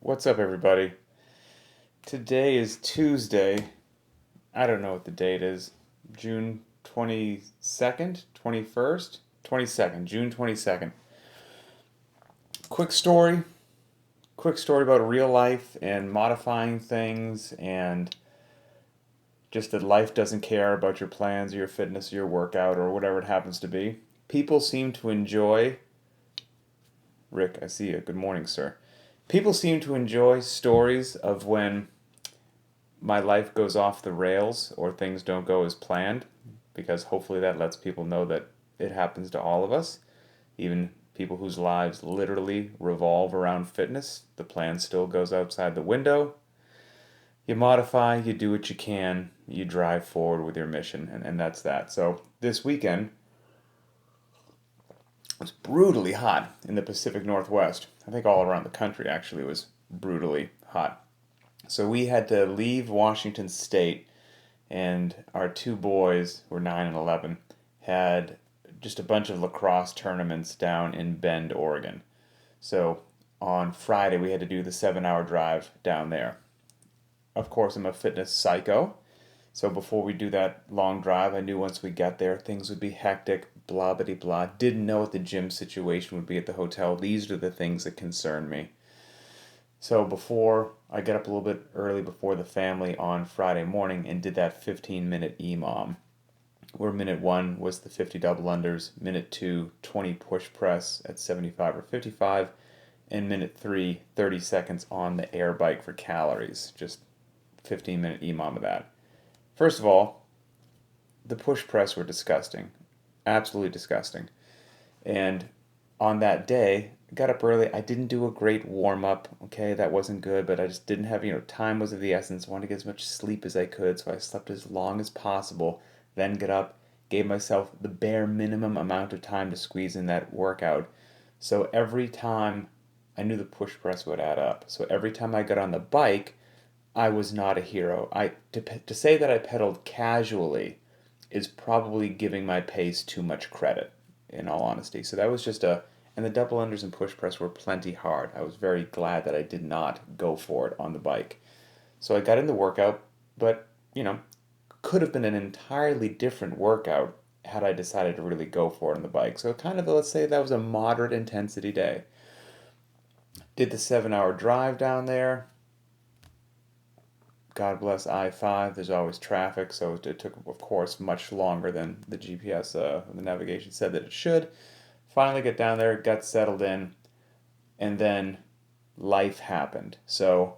What's up, everybody? Today is Tuesday. I don't know what the date is. June 22nd? 21st? 22nd. June 22nd. Quick story. Quick story about real life and modifying things and just that life doesn't care about your plans or your fitness or your workout or whatever it happens to be. People seem to enjoy. Rick, I see you. Good morning, sir. People seem to enjoy stories of when my life goes off the rails or things don't go as planned, because hopefully that lets people know that it happens to all of us, even people whose lives literally revolve around fitness. The plan still goes outside the window. You modify, you do what you can, you drive forward with your mission, and that's that. So this weekend was brutally hot in the Pacific Northwest. I think all around the country actually was brutally hot. So we had to leave Washington State, and our two boys, who were 9 and 11, had just a bunch of lacrosse tournaments down in Bend, Oregon. So on Friday, we had to do the 7 hour drive down there. Of course, I'm a fitness psycho. So before we do that long drive, I knew once we got there, things would be hectic, blah, blah, blah. Didn't know what the gym situation would be at the hotel. These are the things that concern me. So before I got up a little bit early before the family on Friday morning and did that 15-minute EMOM, where minute one was the 50 double unders, minute two, 20 push press at 75 or 55, and minute three, 30 seconds on the air bike for calories. Just 15-minute EMOM of that. First of all, the push press were disgusting. Absolutely disgusting. And on that day, got up early. I didn't do a great warm up. Okay, that wasn't good, but I just didn't have, time was of the essence. I wanted to get as much sleep as I could, so I slept as long as possible. Then got up, gave myself the bare minimum amount of time to squeeze in that workout. So every time I knew the push press would add up. So every time I got on the bike, I was not a hero. To say that I pedaled casually is probably giving my pace too much credit, in all honesty. So that was just and the double unders and push press were plenty hard. I was very glad that I did not go for it on the bike. So I got in the workout, but, could have been an entirely different workout had I decided to really go for it on the bike. So kind of, let's say that was a moderate intensity day. Did the 7 hour drive down there. God bless I-5. There's always traffic, so it took, of course, much longer than the GPS, the navigation said that it should. Finally get down there, got settled in, and then life happened. So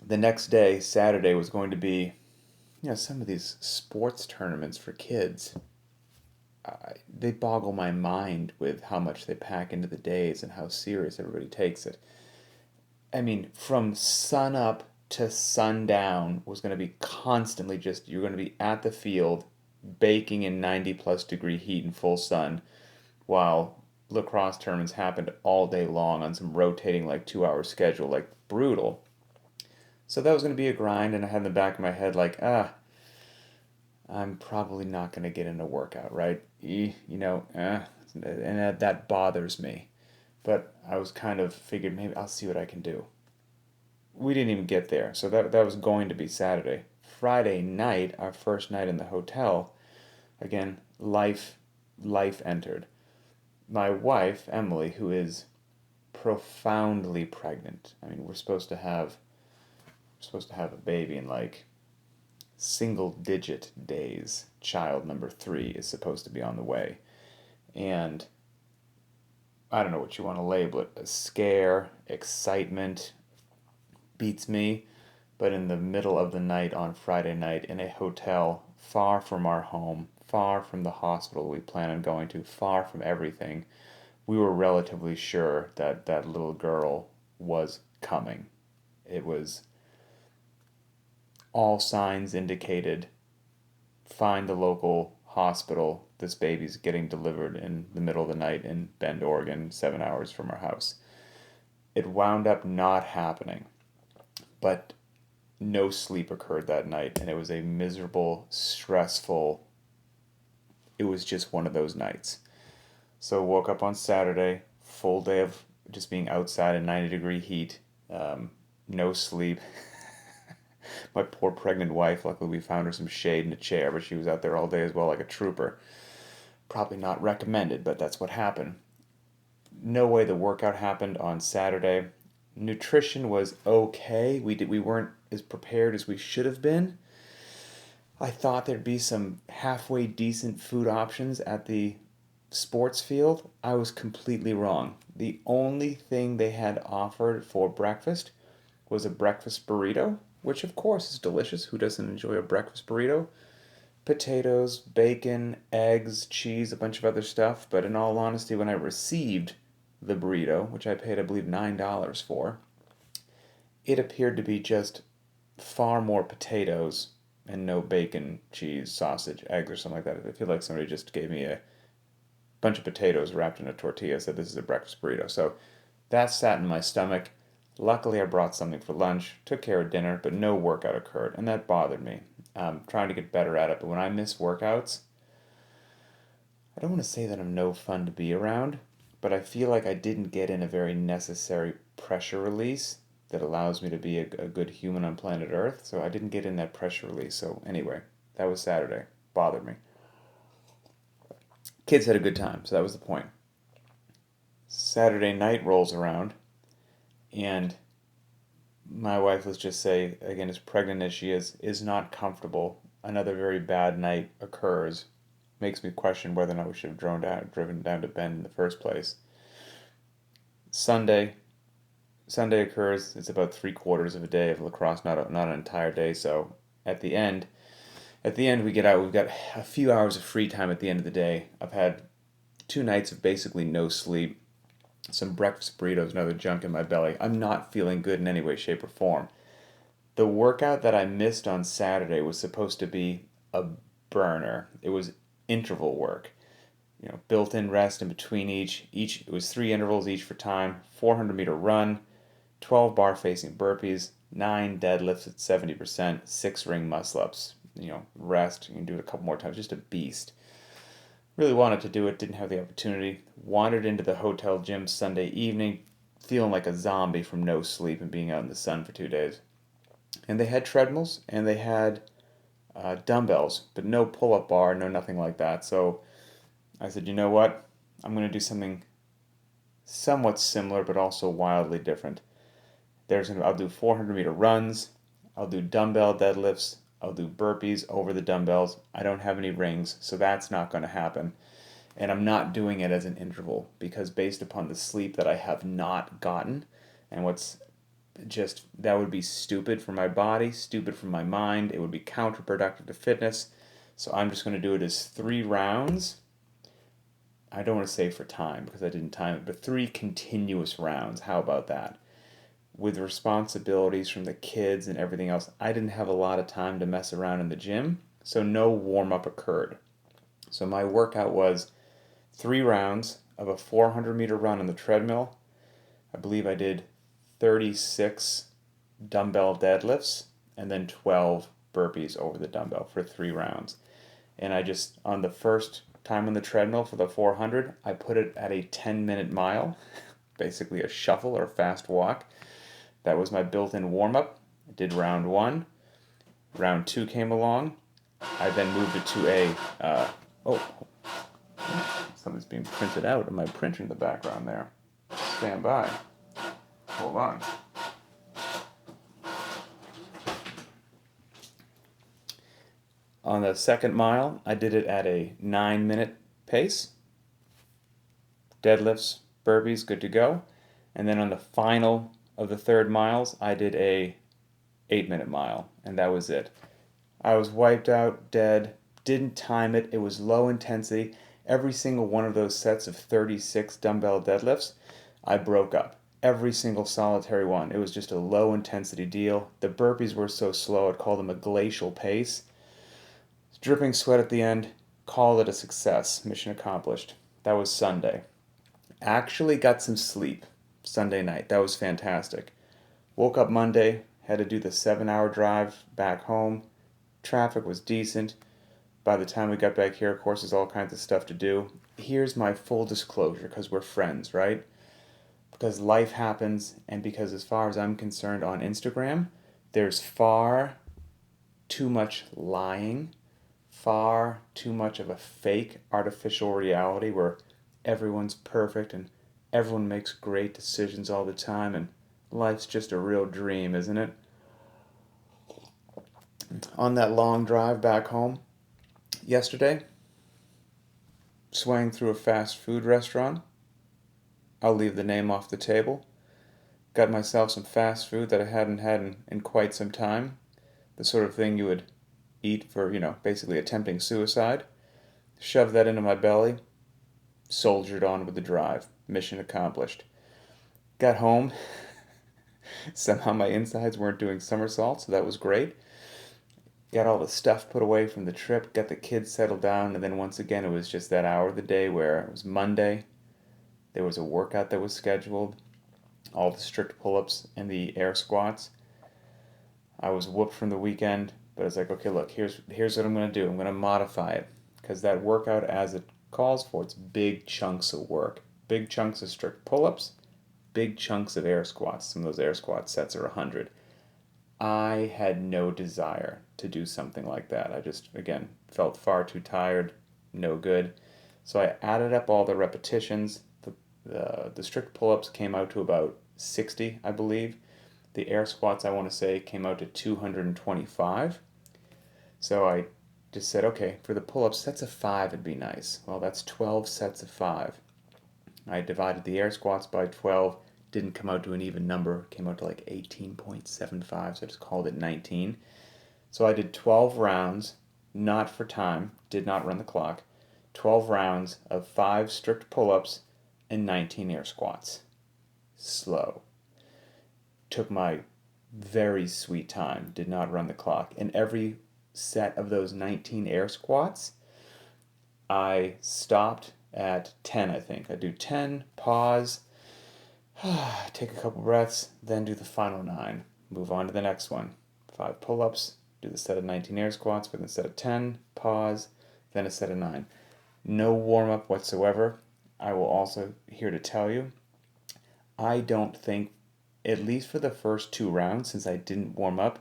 the next day, Saturday, was going to be, some of these sports tournaments for kids. They boggle my mind with how much they pack into the days and how serious everybody takes it. I mean, from sun up to sundown was going to be constantly you're going to be at the field baking in 90 plus degree heat in full sun while lacrosse tournaments happened all day long on some rotating like 2 hour schedule, like brutal. So that was going to be a grind, and I had in the back of my head like, I'm probably not going to get in a workout, right? And that bothers me. But I was kind of figured maybe I'll see what I can do. We didn't even get there, so that was going to be Saturday. Friday night, our first night in the hotel, again, life entered. My wife, Emily, who is profoundly pregnant. I mean, we're supposed to have a baby in like single digit days. Child number 3 is supposed to be on the way. And I don't know what you want to label it, a scare, excitement, beats me. But in the middle of the night on Friday night in a hotel far from our home, far from the hospital we plan on going to, far from everything, we were relatively sure that that little girl was coming. It was, all signs indicated, find the local hospital. This baby's getting delivered in the middle of the night in Bend, Oregon, 7 hours from our house. It wound up not happening, but no sleep occurred that night, and it was a miserable, stressful, it was just one of those nights. So woke up on Saturday, full day of just being outside in 90-degree heat, no sleep. My poor pregnant wife, luckily we found her some shade in a chair, but she was out there all day as well like a trooper. Probably not recommended, but that's what happened. No way the workout happened on Saturday. Nutrition was okay. We weren't as prepared as we should have been. I thought there'd be some halfway decent food options at the sports field. I was completely wrong. The only thing they had offered for breakfast was a breakfast burrito, which of course is delicious. Who doesn't enjoy a breakfast burrito? Potatoes, bacon, eggs, cheese, a bunch of other stuff. But in all honesty, when I received the burrito, which I paid, I believe, $9 for, it appeared to be just far more potatoes and no bacon, cheese, sausage, eggs, or something like that. I feel like somebody just gave me a bunch of potatoes wrapped in a tortilla, said this is a breakfast burrito. So that sat in my stomach. Luckily, I brought something for lunch, took care of dinner, but no workout occurred, and that bothered me. I'm trying to get better at it, but when I miss workouts, I don't want to say that I'm no fun to be around, but I feel like I didn't get in a very necessary pressure release that allows me to be a good human on planet Earth. So I didn't get in that pressure release. So anyway, that was Saturday. Bothered me. Kids had a good time, so that was the point. Saturday night rolls around, and my wife, let's just say, again, as pregnant as she is not comfortable. Another very bad night occurs. Makes me question whether or not we should have driven down to Bend in the first place. Sunday, Sunday occurs. It's about 3/4 of a day of lacrosse, not an entire day. So at the end, we get out. We've got a few hours of free time at the end of the day. I've had 2 nights of basically no sleep, some breakfast burritos, and other junk in my belly. I'm not feeling good in any way, shape, or form. The workout that I missed on Saturday was supposed to be a burner. It was interval work. Built-in rest in between each. It was 3 intervals each for time. 400-meter run, 12 bar-facing burpees, 9 deadlifts at 70%, 6 ring muscle-ups. Rest. You can do it a couple more times. Just a beast. Really wanted to do it. Didn't have the opportunity. Wandered into the hotel gym Sunday evening, feeling like a zombie from no sleep and being out in the sun for 2 days. And they had treadmills and they had dumbbells, but no pull-up bar, no nothing like that. So I said, you know what? I'm going to do something somewhat similar, but also wildly different. I'll do 400-meter runs. I'll do dumbbell deadlifts. I'll do burpees over the dumbbells. I don't have any rings, so that's not going to happen. And I'm not doing it as an interval because based upon the sleep that I have not gotten and that would be stupid for my body, stupid for my mind. It would be counterproductive to fitness. So I'm just going to do it as 3 rounds. I don't want to say for time because I didn't time it, but 3 continuous rounds. How about that? With responsibilities from the kids and everything else, I didn't have a lot of time to mess around in the gym, so no warm-up occurred. So my workout was 3 rounds of a 400-meter run on the treadmill. I believe I did 36 dumbbell deadlifts and then 12 burpees over the dumbbell for 3 rounds. And on the first time on the treadmill for the 400, I put it at a 10-minute mile, basically a shuffle or fast walk. That was my built-in warm-up. I did round 1. Round 2 came along. I then moved it to something's being printed out of my printer in the background there. Stand by. Hold on. On the second mile, I did it at a 9-minute pace. Deadlifts, burpees, good to go. And then on the final of the 3rd miles, I did a 8-minute mile, and that was it. I was wiped out, dead, didn't time it. It was low intensity. Every single one of those sets of 36 dumbbell deadlifts, I broke up. Every single solitary one. It was just a low intensity deal. The burpees were so slow, I'd call them a glacial pace. Dripping sweat at the end, call it a success. Mission accomplished. That was Sunday. Actually got some sleep Sunday night. That was fantastic. Woke up Monday, had to do the 7-hour drive back home. Traffic was decent. By the time we got back here, of course, there's all kinds of stuff to do. Here's my full disclosure, because we're friends, right? because life happens, and because, as far as I'm concerned, on Instagram, there's far too much lying, far too much of a fake artificial reality where everyone's perfect and everyone makes great decisions all the time, and life's just a real dream, isn't it? On that long drive back home yesterday, swaying through a fast food restaurant, I'll leave the name off the table. Got myself some fast food that I hadn't had in quite some time. The sort of thing you would eat for, basically attempting suicide. Shoved that into my belly, soldiered on with the drive. Mission accomplished. Got home. Somehow my insides weren't doing somersaults, so that was great. Got all the stuff put away from the trip, got the kids settled down, and then once again it was just that hour of the day where it was Monday. There was a workout that was scheduled, all the strict pull-ups and the air squats. I was whooped from the weekend, but I was like, okay, look, here's what I'm going to do. I'm going to modify it, because that workout, as it calls for, it's big chunks of work. Big chunks of strict pull-ups, big chunks of air squats. Some of those air squat sets are 100. I had no desire to do something like that. I just, again, felt far too tired, no good. So I added up all the repetitions. The strict pull-ups came out to about 60, I believe. The air squats, I want to say, came out to 225. So I just said, okay, for the pull-ups, sets of 5 would be nice. Well, that's 12 sets of 5. I divided the air squats by 12. Didn't come out to an even number. Came out to like 18.75, so I just called it 19. So I did 12 rounds, not for time, did not run the clock. 12 rounds of 5 strict pull-ups and 19 air squats. Slow. Took my very sweet time, did not run the clock. And every set of those 19 air squats, I stopped at 10, I think. I do 10, pause, take a couple breaths, then do the final 9. Move on to the next one. 5 pull-ups, do the set of 19 air squats with a set of 10, pause, then a set of 9. No warm-up whatsoever. I will also here to tell you, I don't think, at least for the first 2 rounds, since I didn't warm up,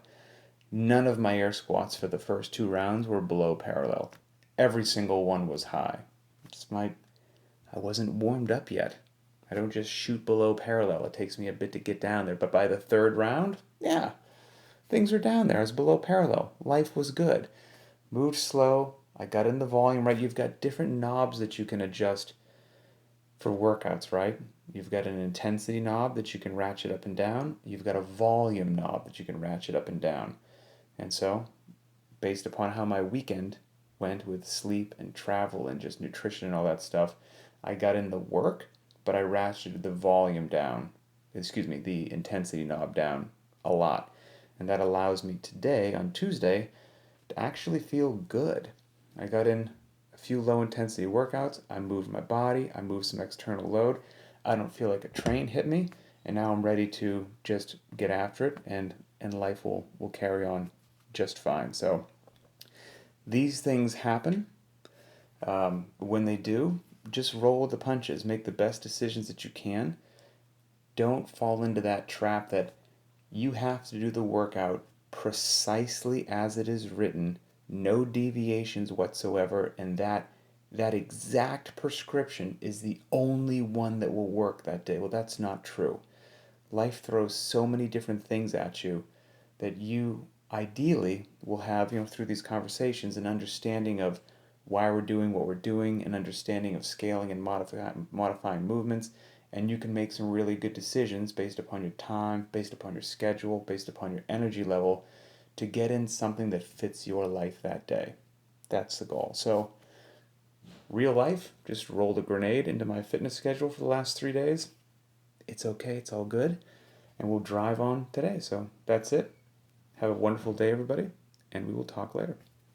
none of my air squats for the first 2 rounds were below parallel. Every single one was high. I wasn't warmed up yet. I don't just shoot below parallel. It takes me a bit to get down there. But by the 3rd round, yeah, things were down there. I was below parallel. Life was good. Moved slow. I got in the volume right. You've got different knobs that you can adjust for workouts, right? You've got an intensity knob that you can ratchet up and down. You've got a volume knob that you can ratchet up and down. And so, based upon how my weekend went with sleep and travel and just nutrition and all that stuff, I got in the work, but I ratcheted the volume down, the intensity knob down a lot. And that allows me today, on Tuesday, to actually feel good. I got in a few low intensity workouts, I moved my body, I moved some external load, I don't feel like a train hit me, and now I'm ready to just get after it, and life will carry on just fine. So these things happen. When they do, just roll with the punches. Make the best decisions that you can. Don't fall into that trap that you have to do the workout precisely as it is written, no deviations whatsoever, and that exact prescription is the only one that will work that day. Well, that's not true. Life throws so many different things at you that you ideally will have, through these conversations, an understanding of why we're doing what we're doing, an understanding of scaling and modifying movements, and you can make some really good decisions based upon your time, based upon your schedule, based upon your energy level, to get in something that fits your life that day. That's the goal. So, real life, just rolled a grenade into my fitness schedule for the last 3 days. It's okay, it's all good, and we'll drive on today. So, that's it. Have a wonderful day, everybody, and we will talk later.